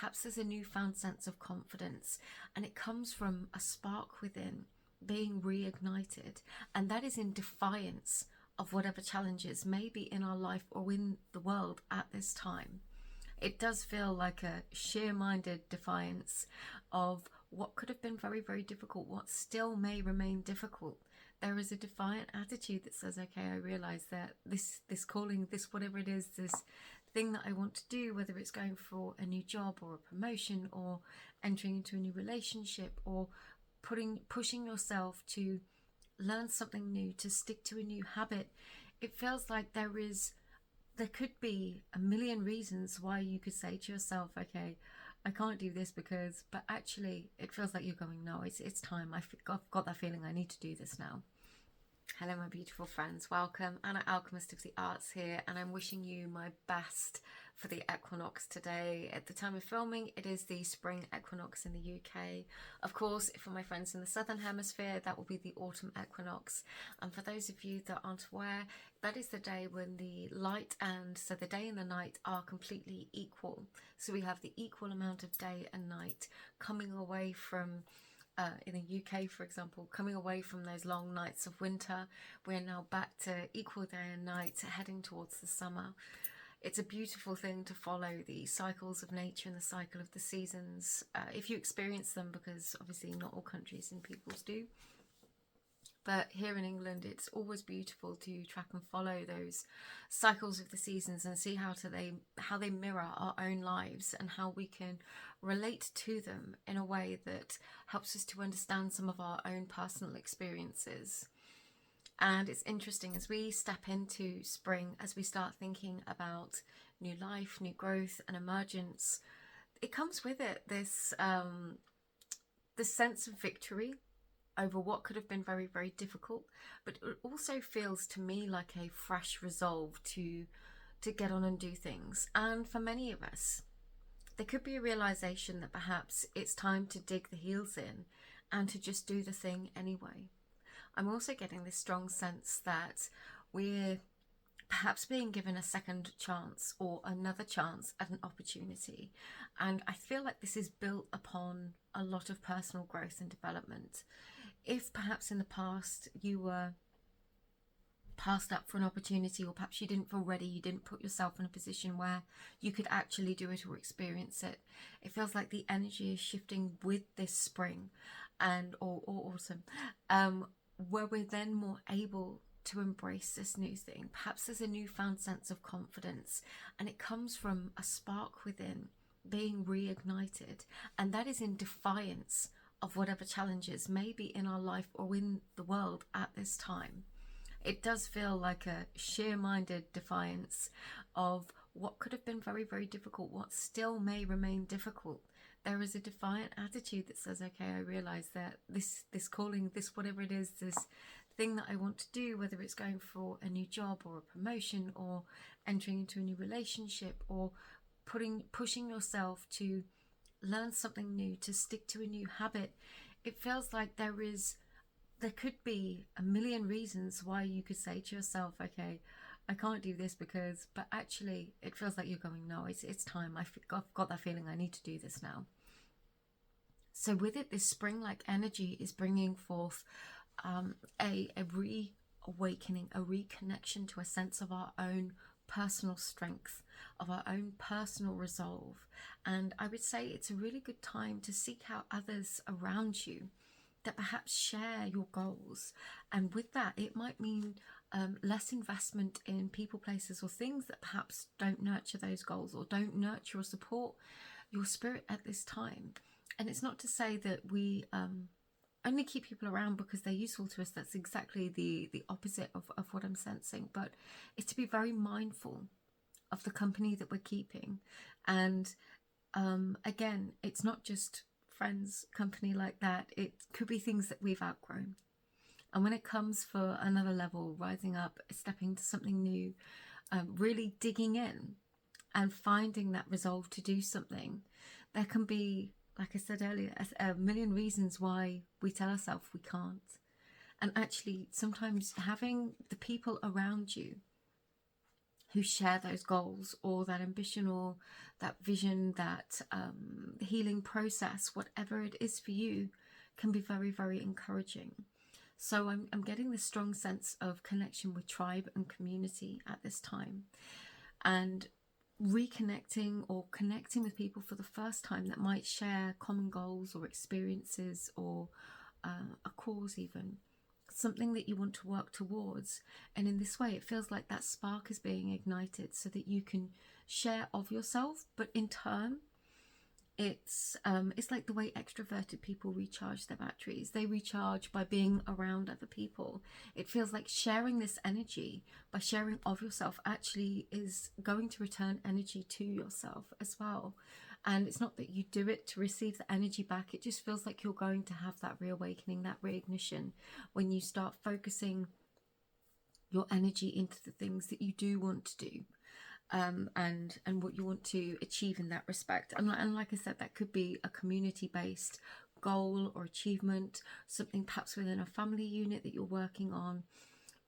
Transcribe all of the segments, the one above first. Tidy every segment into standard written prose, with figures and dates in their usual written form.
perhaps there's a newfound sense of confidence, and it comes from a spark within being reignited, and that is in defiance of whatever challenges may be in our life or in the world at this time. It does feel like a sheer-minded defiance of what could have been very, very difficult, what still may remain difficult. There is a defiant attitude that says, okay, I realize that this calling, this whatever it is, this thing that I want to do, whether it's going for a new job or a promotion or entering into a new relationship or pushing yourself to learn something new, to stick to a new habit, it feels like there could be a million reasons why you could say to yourself, okay, I can't do this because, but actually it feels like you're going, no, it's time. I've got that feeling I need to do this now. Hello, my beautiful friends. Welcome. Anna, Alchemist of the Arts here, and I'm wishing you my best for the equinox today. At the time of filming, it is the spring equinox in the UK. Of course, for my friends in the southern hemisphere, that will be the autumn equinox. And for those of you that aren't aware, that is the day when the light so the day and the night are completely equal. So we have the equal amount of day and night coming away from in the UK, for example, coming away from those long nights of winter. We're now back to equal day and night, heading towards the summer. It's a beautiful thing to follow the cycles of nature and the cycle of the seasons, if you experience them, because obviously not all countries and peoples do. But here in England, it's always beautiful to track and follow those cycles of the seasons and see how they mirror our own lives and how we can relate to them in a way that helps us to understand some of our own personal experiences. And it's interesting as we step into spring, as we start thinking about new life, new growth and emergence, it comes with it this sense of victory over what could have been very, very difficult, but it also feels to me like a fresh resolve to get on and do things. And for many of us, there could be a realization that perhaps it's time to dig the heels in and to just do the thing anyway. I'm also getting this strong sense that we're perhaps being given a second chance or another chance at an opportunity. And I feel like this is built upon a lot of personal growth and development. If perhaps in the past you were passed up for an opportunity, or perhaps you didn't feel ready, you didn't put yourself in a position where you could actually do it or experience it, it feels like the energy is shifting with this spring or autumn, where we're then more able to embrace this new thing. Perhaps there's a newfound sense of confidence, and it comes from a spark within being reignited, and that is in defiance of whatever challenges may be in our life or in the world at this time. It does feel like a sheer-minded defiance of what could have been very, very difficult, what still may remain difficult. There is a defiant attitude that says, okay, I realize that this calling, this whatever it is, this thing that I want to do, whether it's going for a new job or a promotion or entering into a new relationship or pushing yourself to learn something new, to stick to a new habit, it feels like there could be a million reasons why you could say to yourself, okay, I can't do this because, but actually it feels like you're going, no, it's time. I've got that feeling I need to do this now. So with it, this spring-like energy is bringing forth a reawakening, a reconnection to a sense of our own personal strength, of our own personal resolve. And I would say it's a really good time to seek out others around you that perhaps share your goals. And with that, it might mean less investment in people, places or things that perhaps don't nurture those goals or don't nurture or support your spirit at this time. And it's not to say that we only keep people around because they're useful to us. That's exactly the opposite of what I'm sensing. But it's to be very mindful of the company that we're keeping. And again, it's not just friends, company like that. It could be things that we've outgrown. And when it comes for another level, rising up, stepping to something new, really digging in and finding that resolve to do something, there can be, like I said earlier, a million reasons why we tell ourselves we can't. And actually, sometimes having the people around you who share those goals or that ambition or that vision, that healing process, whatever it is for you, can be very, very encouraging. So I'm getting this strong sense of connection with tribe and community at this time, and reconnecting or connecting with people for the first time that might share common goals or experiences or a cause, even something that you want to work towards. And in this way, it feels like that spark is being ignited so that you can share of yourself, but in turn, it's like the way extroverted people recharge their batteries. They recharge by being around other people. It feels like sharing this energy, by sharing of yourself, actually is going to return energy to yourself as well. And it's not that you do it to receive the energy back. It just feels like you're going to have that reawakening, that reignition, when you start focusing your energy into the things that you do want to do. And what you want to achieve in that respect. And like I said, that could be a community-based goal or achievement, something perhaps within a family unit that you're working on,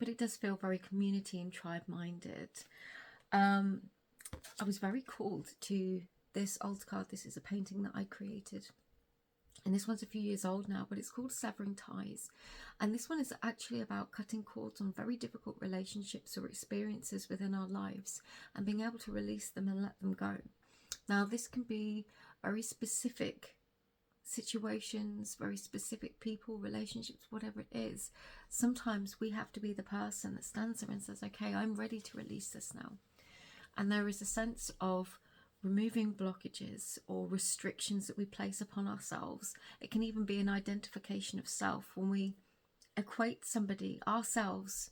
but it does feel very community and tribe-minded. I was very called to this old card. This is a painting that I created, and this one's a few years old now, but it's called Severing Ties. And this one is actually about cutting cords on very difficult relationships or experiences within our lives and being able to release them and let them go. Now, this can be very specific situations, very specific people, relationships, whatever it is. Sometimes we have to be the person that stands there and says, okay, I'm ready to release this now. And there is a sense of removing blockages or restrictions that we place upon ourselves. It can even be an identification of self when we equate somebody, ourselves,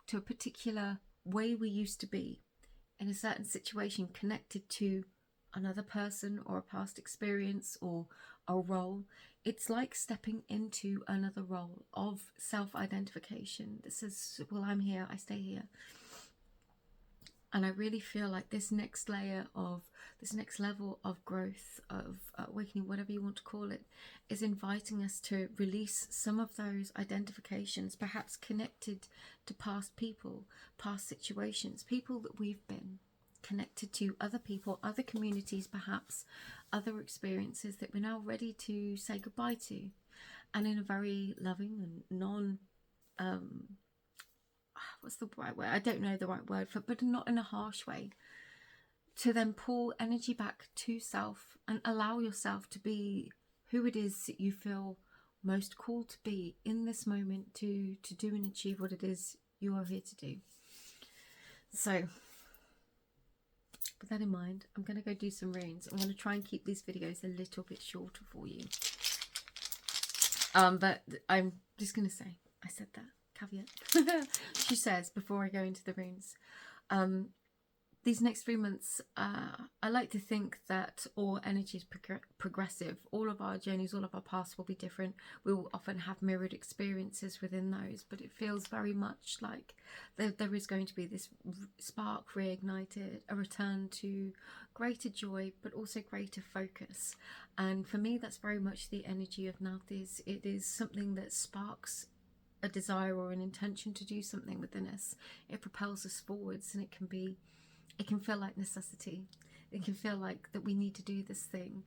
to a particular way we used to be in a certain situation connected to another person or a past experience or a role. It's like stepping into another role of self-identification that says, well, I'm here, I stay here. And I really feel like this next layer of, this next level of growth, of awakening, whatever you want to call it, is inviting us to release some of those identifications, perhaps connected to past people, past situations, people that we've been connected to, other people, other communities, perhaps other experiences that we're now ready to say goodbye to. And in a very loving and what's the right word? I don't know the right word for it, but not in a harsh way. To then pull energy back to self and allow yourself to be who it is that you feel most called to be in this moment, to do and achieve what it is you are here to do. So with that in mind, I'm going to go do some runes. I'm going to try and keep these videos a little bit shorter for you. But I'm just going to say, I said that. Caveat. She says, before I go into the runes, these next 3 months, I like to think that all energy is progressive. All of our journeys, all of our paths will be different. We will often have mirrored experiences within those, but it feels very much like there is going to be this spark reignited, a return to greater joy, but also greater focus. And for me, that's very much the energy of Nalthis. It is something that sparks a desire or an intention to do something within us. It propels us forwards, and it can feel like necessity. It can feel like that we need to do this thing,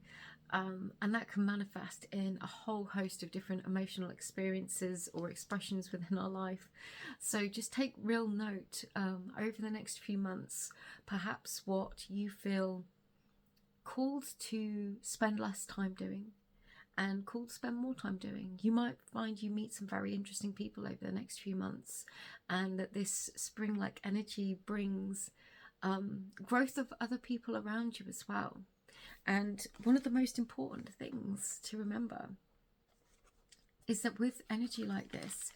and that can manifest in a whole host of different emotional experiences or expressions within our life. So just take real note over the next few months, perhaps what you feel called to spend less time doing and called to spend more time doing. You might find you meet some very interesting people over the next few months, and that this spring-like energy brings growth of other people around you as well. And one of the most important things to remember is that with energy like this,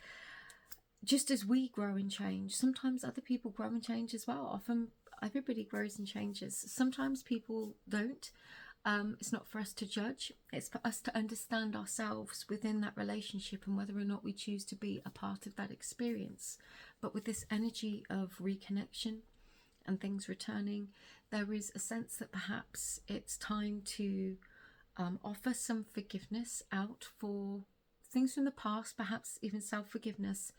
just as we grow and change, sometimes other people grow and change as well. Often everybody grows and changes. Sometimes people don't. It's not for us to judge. It's for us to understand ourselves within that relationship and whether or not we choose to be a part of that experience. But with this energy of reconnection and things returning, there is a sense that perhaps it's time to offer some forgiveness out for things from the past, perhaps even self-forgiveness,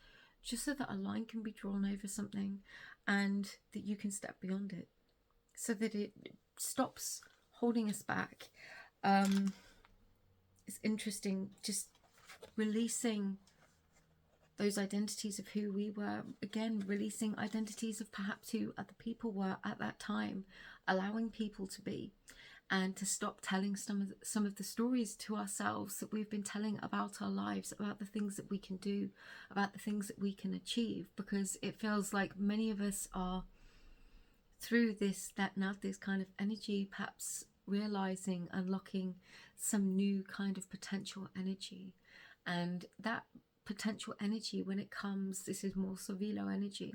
just so that a line can be drawn over something, and that you can step beyond it, so that it stops holding us back. It's interesting, just releasing those identities of who we were, again releasing identities of perhaps who other people were at that time, allowing people to be, and to stop telling some of the stories to ourselves that we've been telling about our lives, about the things that we can do, about the things that we can achieve, because it feels like many of us are through this kind of energy, perhaps realizing, unlocking some new kind of potential energy. And that potential energy, when it comes, this is more Savilo energy,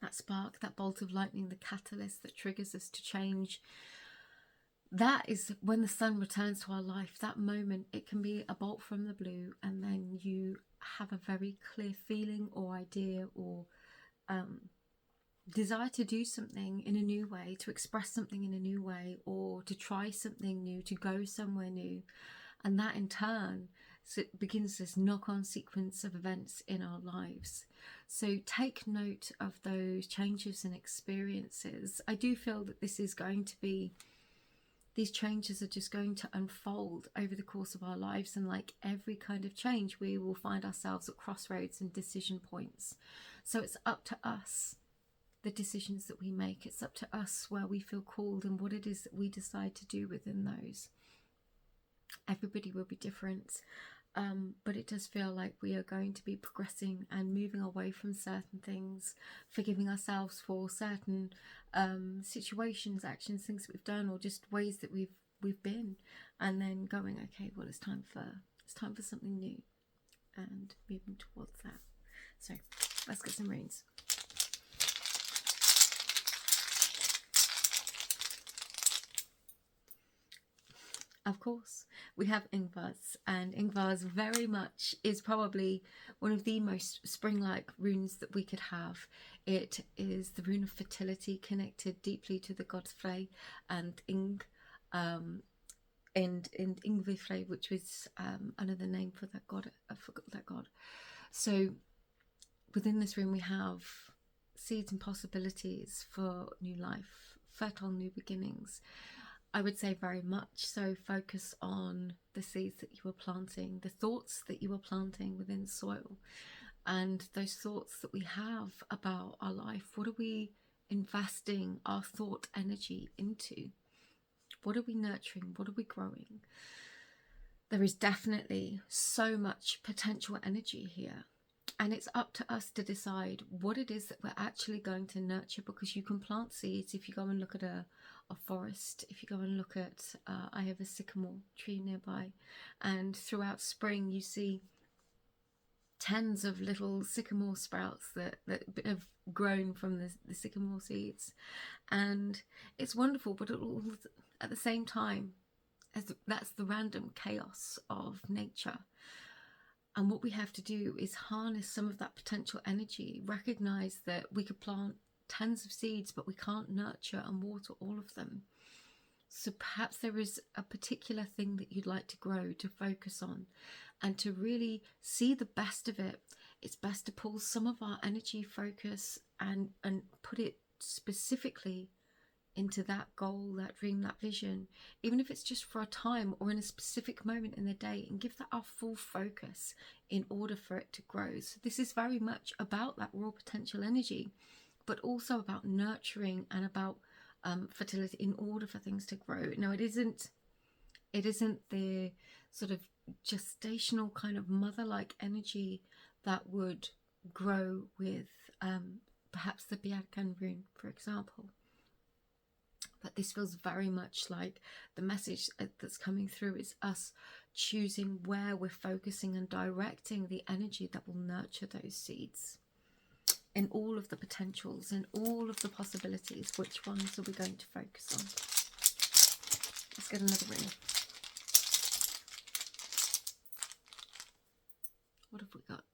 that spark, that bolt of lightning, the catalyst that triggers us to change. That is when the sun returns to our life. That moment, it can be a bolt from the blue, and then you have a very clear feeling or idea or desire to do something in a new way, to express something in a new way, or to try something new, to go somewhere new. And that in turn, so it begins this knock-on sequence of events in our lives. So take note of those changes and experiences. I do feel that this is going to be, these changes are just going to unfold over the course of our lives, and like every kind of change, we will find ourselves at crossroads and decision points. So it's up to us, the decisions that we make. It's up to us where we feel called and what it is that we decide to do within those. Everybody will be different, but it does feel like we are going to be progressing and moving away from certain things, forgiving ourselves for certain situations, actions, things that we've done, or just ways that we've been, and then going, okay, well, it's time for something new, and moving towards that. So let's get some runes. Of course, we have Ingvars, and Ingvars very much is probably one of the most spring-like runes that we could have. It is the rune of fertility, connected deeply to the god Frey and Ing, and Ingvi, which was another name for that god. I forgot that god. So within this rune we have seeds and possibilities for new life, fertile new beginnings. I would say very much so focus on the seeds that you are planting, the thoughts that you are planting within soil, and those thoughts that we have about our life. What are we investing our thought energy into? What are we nurturing? What are we growing? There is definitely so much potential energy here. And it's up to us to decide what it is that we're actually going to nurture, because you can plant seeds. If you go and look at a forest, if you go and look at, I have a sycamore tree nearby, and throughout spring you see tens of little sycamore sprouts that have grown from the sycamore seeds. And it's wonderful, but at the same time, that's the random chaos of nature. And what we have to do is harness some of that potential energy, recognize that we could plant tons of seeds, but we can't nurture and water all of them. So perhaps there is a particular thing that you'd like to grow, to focus on, and to really see the best of it. It's best to pull some of our energy focus and put it specifically into that goal, that dream, that vision, even if it's just for a time or in a specific moment in the day, and give that our full focus in order for it to grow. So this is very much about that raw potential energy, but also about nurturing and about fertility in order for things to grow. Now, it isn't the sort of gestational kind of mother-like energy that would grow with perhaps the Bjarkan rune, for example. But this feels very much like the message that's coming through is us choosing where we're focusing and directing the energy that will nurture those seeds in all of the potentials, in all of the possibilities. Which ones are we going to focus on? Let's get another rune. What have we got?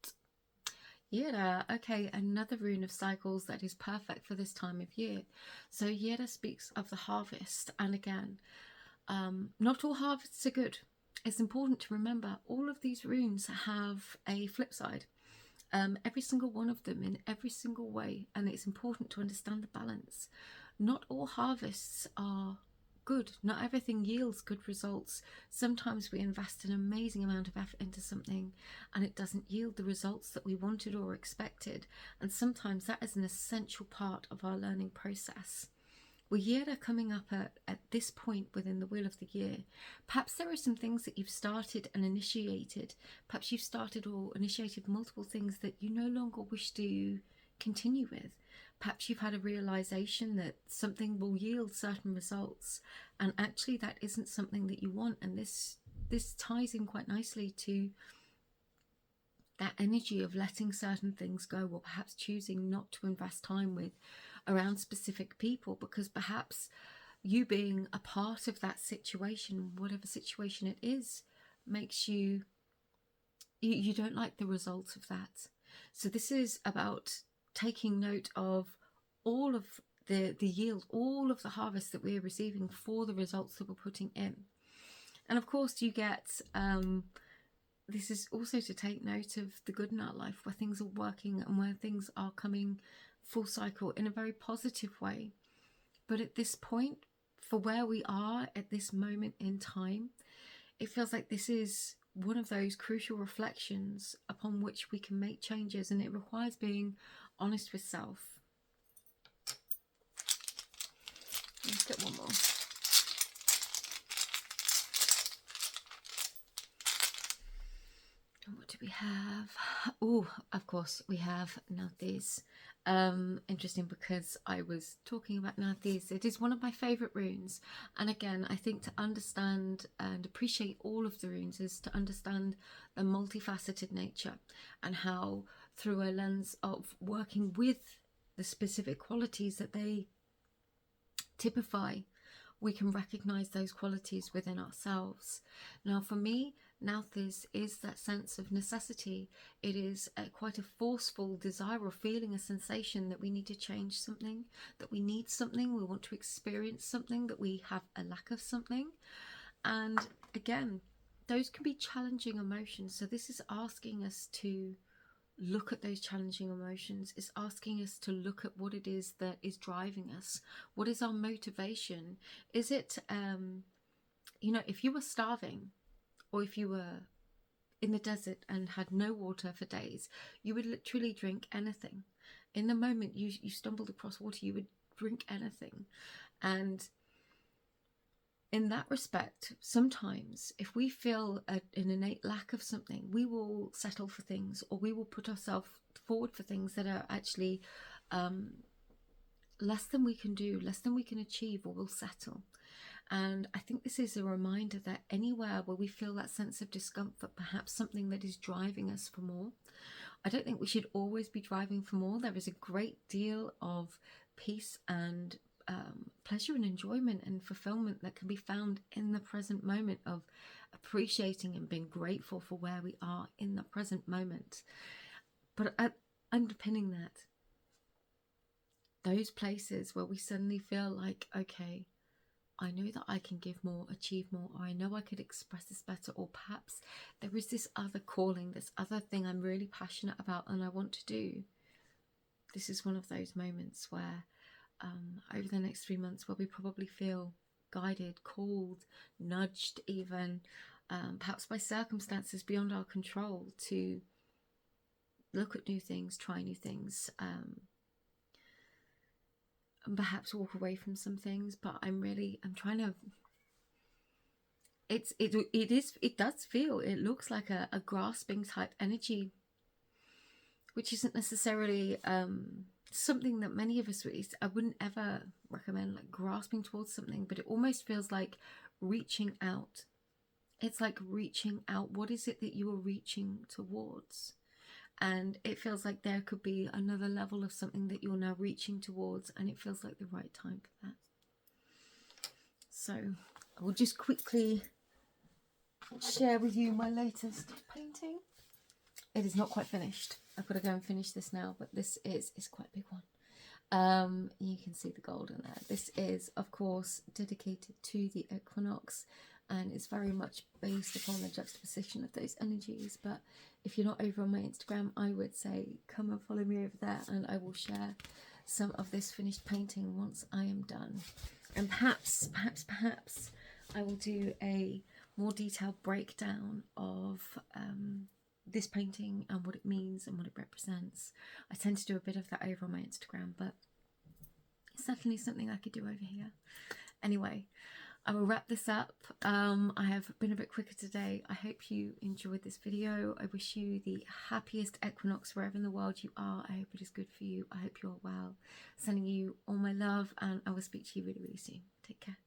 Yera, okay, another rune of cycles that is perfect for this time of year. So Yera speaks of the harvest, and again, not all harvests are good. It's important to remember all of these runes have a flip side. every single one of them in every single way. And it's important to understand the balance. Not all harvests are good. Not everything yields good results. Sometimes we invest an amazing amount of effort into something and it doesn't yield the results that we wanted or expected. And sometimes that is an essential part of our learning process. We're here coming up at this point within the wheel of the year. Perhaps there are some things that you've started and initiated. Perhaps you've started or initiated multiple things that you no longer wish to continue with. Perhaps you've had a realization that something will yield certain results and actually that isn't something that you want. And this ties in quite nicely to that energy of letting certain things go, or perhaps choosing not to invest time with around specific people, because perhaps you being a part of that situation, whatever situation it is, makes you don't like the results of that. So this is about taking note of all of the yield, all of the harvest that we are receiving for the results that we're putting in. And of course you get this is also to take note of the good in our life, where things are working and where things are coming full cycle in a very positive way. But at this point, for where we are at this moment in time, it feels like this is one of those crucial reflections upon which we can make changes, and it requires being honest with self. Let's get one more. And what do we have? Oh, of course, we have Nathis. Interesting, because I was talking about Nathis. It is one of my favourite runes. And again, I think to understand and appreciate all of the runes is to understand the multifaceted nature, and how through a lens of working with the specific qualities that they typify, we can recognise those qualities within ourselves. Now for me, Nathis is that sense of necessity. It is quite a forceful desire or feeling, a sensation that we need to change something, that we need something, we want to experience something, that we have a lack of something. And again, those can be challenging emotions. So this is asking us to look at those challenging emotions. It's asking us to look at what it is that is driving us. What is our motivation? Is it, you know, if you were starving, or if you were in the desert and had no water for days, you would literally drink anything. In the moment you stumbled across water, you would drink anything. And in that respect, sometimes if we feel an innate lack of something, we will settle for things, or we will put ourselves forward for things that are actually less than we can do, less than we can achieve, or we'll settle. And I think this is a reminder that anywhere where we feel that sense of discomfort, perhaps something that is driving us for more. I don't think we should always be driving for more. There is a great deal of peace and pleasure and enjoyment and fulfillment that can be found in the present moment, of appreciating and being grateful for where we are in the present moment. But underpinning that, those places where we suddenly feel like, okay, I know that I can give more, achieve more, or I know I could express this better, or perhaps there is this other calling, this other thing I'm really passionate about and I want to do. This is one of those moments where over the next 3 months, where we probably feel guided, called, nudged even, perhaps by circumstances beyond our control, to look at new things, try new things, and perhaps walk away from some things. But I'm trying to, it does feel, it looks like a grasping type energy, which isn't necessarily something that many of us, I wouldn't ever recommend, like grasping towards something, but it almost feels like reaching out. It's like reaching out. What is it that you are reaching towards? And it feels like there could be another level of something that you're now reaching towards, and it feels like the right time for that. So I will just quickly share with you my latest painting. It is not quite finished. I've got to go and finish this now, but this is quite a big one. You can see the gold in there. This is, of course, dedicated to the equinox and it's very much based upon the juxtaposition of those energies. But if you're not over on my Instagram, I would say come and follow me over there, and I will share some of this finished painting once I am done. And perhaps I will do a more detailed breakdown of this painting and what it means and what it represents. I tend to do a bit of that over on my Instagram, but it's definitely something I could do over here. Anyway, I will wrap this up. I have been a bit quicker today. I hope you enjoyed this video. I wish you the happiest equinox wherever in the world you are. I hope it is good for you. I hope you're well. Sending you all my love, and I will speak to you really, really soon. Take care.